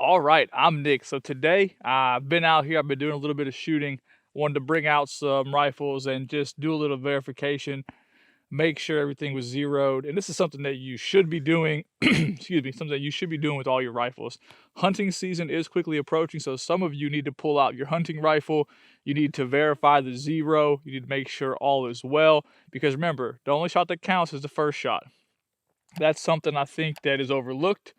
All right, I'm Nick. So today I've been out here, I've been doing a little bit of shooting, wanted to bring out some rifles and just do a little verification, make sure everything was zeroed. And this is something that you should be doing, excuse me, something that you should be doing with all your rifles. Hunting season is quickly approaching, so some of you need to pull out your hunting rifle. You need to verify the zero. You need to make sure all is well, because remember, the only shot that counts is the first shot. That's something I think that is overlooked.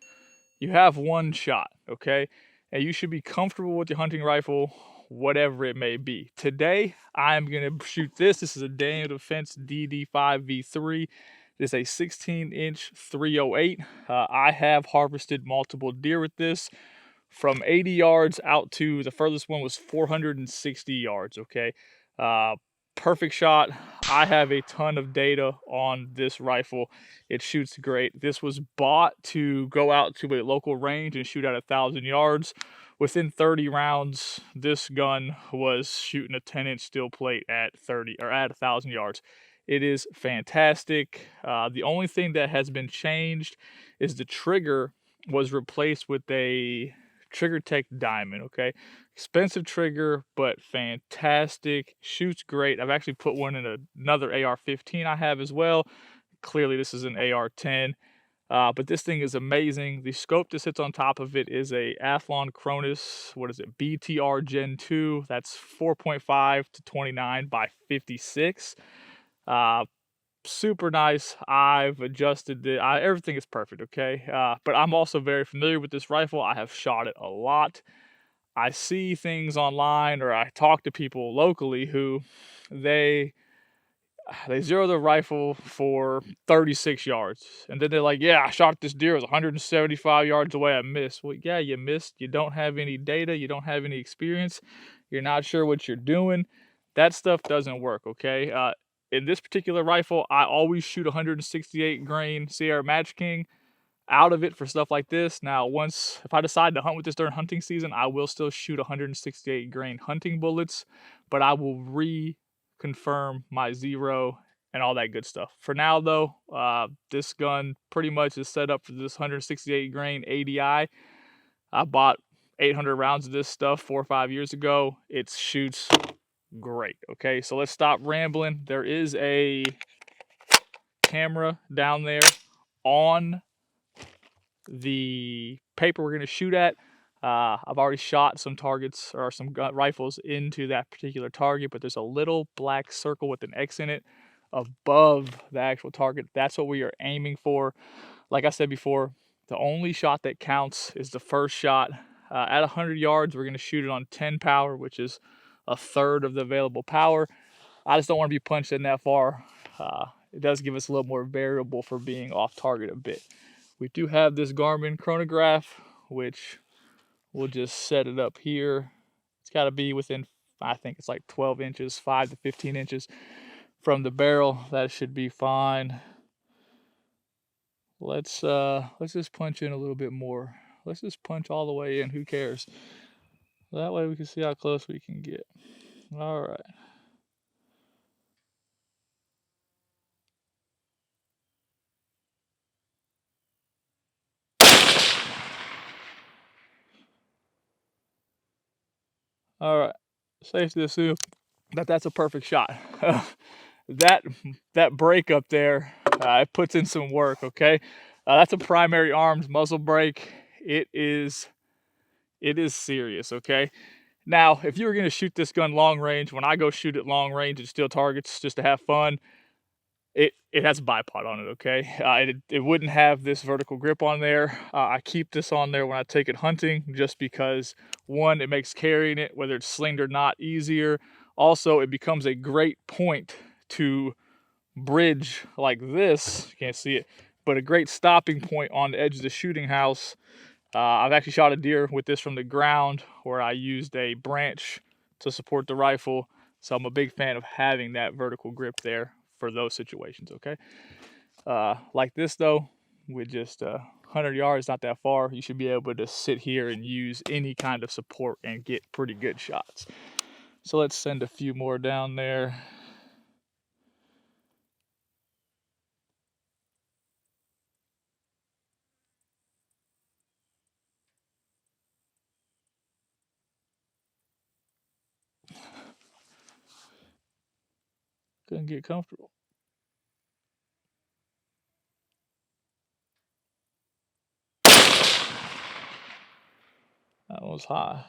You have one shot, okay? And you should be comfortable with your hunting rifle, whatever it may be. Today, I'm going to shoot this. This is a Daniel Defense DD5V3. It is a 16-inch 308. I have harvested multiple deer with this from 80 yards out to the furthest one was 460 yards, okay? Perfect shot. I have a ton of data on this rifle. It shoots great. This was bought to go out to a local range and shoot at 1,000 yards. Within 30 rounds, this gun was shooting a 10-inch steel plate at 30 or at 1,000 yards. It is fantastic. The only thing that has been changed is the trigger was replaced with a Trigger Tech Diamond, okay? Expensive trigger, but fantastic. Shoots great. I've actually put one in another AR-15 I have as well. Clearly, this is an AR-10. But this thing is amazing. The scope that sits on top of it is a Athlon Cronus, what is it, BTR Gen 2. That's 4.5 to 29 by 56. Super nice. I've adjusted it. Everything is perfect, okay? But I'm also very familiar with this rifle. I have shot it a lot. I see things online, or I talk to people locally who they zero their rifle for 36 yards. And then they're like, yeah, I shot this deer. It was 175 yards away. I missed. Well, yeah, you missed. You don't have any data. You don't have any experience. You're not sure what you're doing. That stuff doesn't work, okay? In this particular rifle, I always shoot 168 grain Sierra Match King out of it for stuff like this. Now, if I decide to hunt with this during hunting season, I will still shoot 168 grain hunting bullets, but I will reconfirm my zero and all that good stuff. For now, though, this gun pretty much is set up for this 168 grain ADI. I bought 800 rounds of this stuff 4 or 5 years ago. It shoots great. Okay, so let's stop rambling. There is a camera down there on the paper we're going to shoot at. I've already shot some targets or some rifles into that particular target, but there's a little black circle with an X in it above the actual target. That's what we are aiming for. Like I said before, the only shot that counts is the first shot. At 100 yards, we're going to shoot it on 10 power, which is a third of the available power. I just don't want to be punched in that far. It does give us a little more variable for being off target a bit. We do have this Garmin chronograph, which we'll just set it up here. It's got to be within, I think it's like 12 inches, 5 to 15 inches from the barrel. That should be fine. Let's just punch in a little bit more. Let's just punch all the way in. Who cares? That way we can see how close we can get. All right. All right. Safe to assume that that's a perfect shot. that break up there, it puts in some work. Okay, that's a primary arms muzzle brake. It is serious. Okay. Now, if you were going to shoot this gun long range, when I go shoot it long range at steel targets just to have fun, it has a bipod on it, okay? It wouldn't have this vertical grip on there. I keep this on there when I take it hunting just because, one, it makes carrying it, whether it's slinged or not, easier. Also, it becomes a great point to bridge like this. You can't see it, but a great stopping point on the edge of the shooting house. I've actually shot a deer with this from the ground where I used a branch to support the rifle. So I'm a big fan of having that vertical grip there for those situations, okay? Like this though, with just 100 yards, not that far, you should be able to sit here and use any kind of support and get pretty good shots. So let's send a few more down there. Couldn't get comfortable. That was high.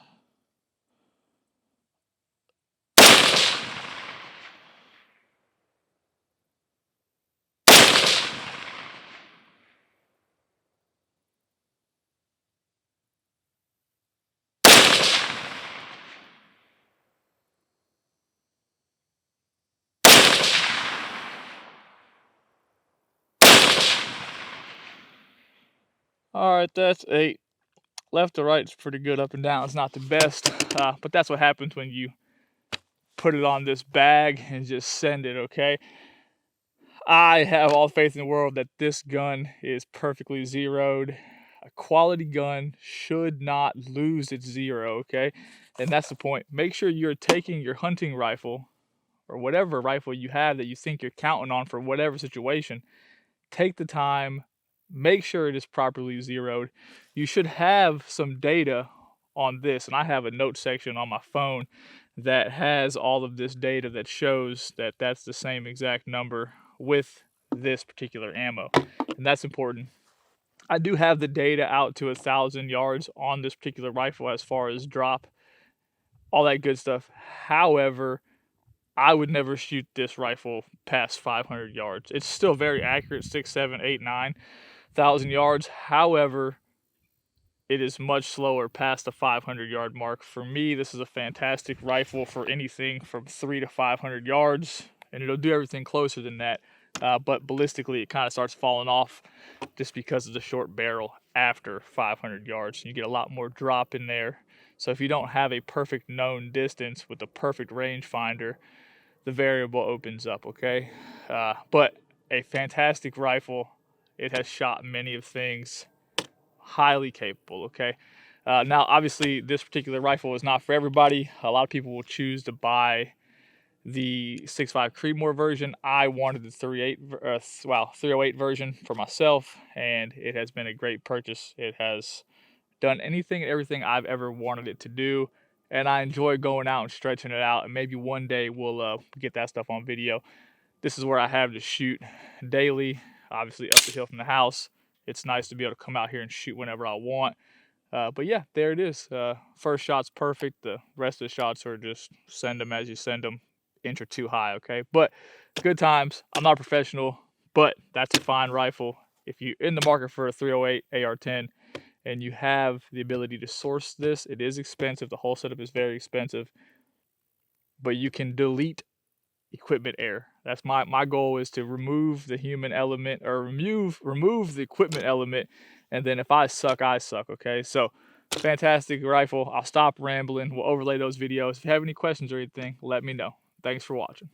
All right, that's 8. Left to right is pretty good. Up and down it's not the best, but that's what happens when you put it on this bag and just send it, okay? I have all the faith in the world that this gun is perfectly zeroed. A quality gun should not lose its zero, okay? And that's the point. Make sure you're taking your hunting rifle or whatever rifle you have that you think you're counting on for whatever situation. Take the time, make sure it is properly zeroed. You should have some data on this, and I have a note section on my phone that has all of this data that shows that that's the same exact number with this particular ammo, and that's important. I do have the data out to 1,000 yards on this particular rifle as far as drop, all that good stuff. However, I would never shoot this rifle past 500 yards. It's still very accurate, 6, 7, 8, 9,000 yards. However, it is much slower past the 500 yard mark. For me, this is a fantastic rifle for anything from 3 to 500 yards, and it'll do everything closer than that. But ballistically, it kind of starts falling off just because of the short barrel after 500 yards. You get a lot more drop in there. So if you don't have a perfect known distance with the perfect rangefinder, the variable opens up, okay? But a fantastic rifle. It has shot many of things. Highly capable, okay? Now, obviously, this particular rifle is not for everybody. A lot of people will choose to buy the 6.5 Creedmoor version. I wanted the 308 version for myself, and it has been a great purchase. It has done anything and everything I've ever wanted it to do, and I enjoy going out and stretching it out, and maybe one day we'll get that stuff on video. This is where I have to shoot daily, obviously up the hill from the house. It's nice to be able to come out here and shoot whenever I want. But yeah, there it is. First shot's perfect. The rest of the shots are just send them as you send them, inch or two high, okay? But good times. I'm not a professional, but that's a fine rifle. If you're in the market for a 308 AR-10 and you have the ability to source this, it is expensive. The whole setup is very expensive, but you can delete equipment error. That's my goal, is to remove the human element, or remove the equipment element, and then if I suck, I suck, okay? So fantastic rifle. I'll stop rambling. We'll overlay those videos. If you have any questions or anything, let me know. Thanks for watching.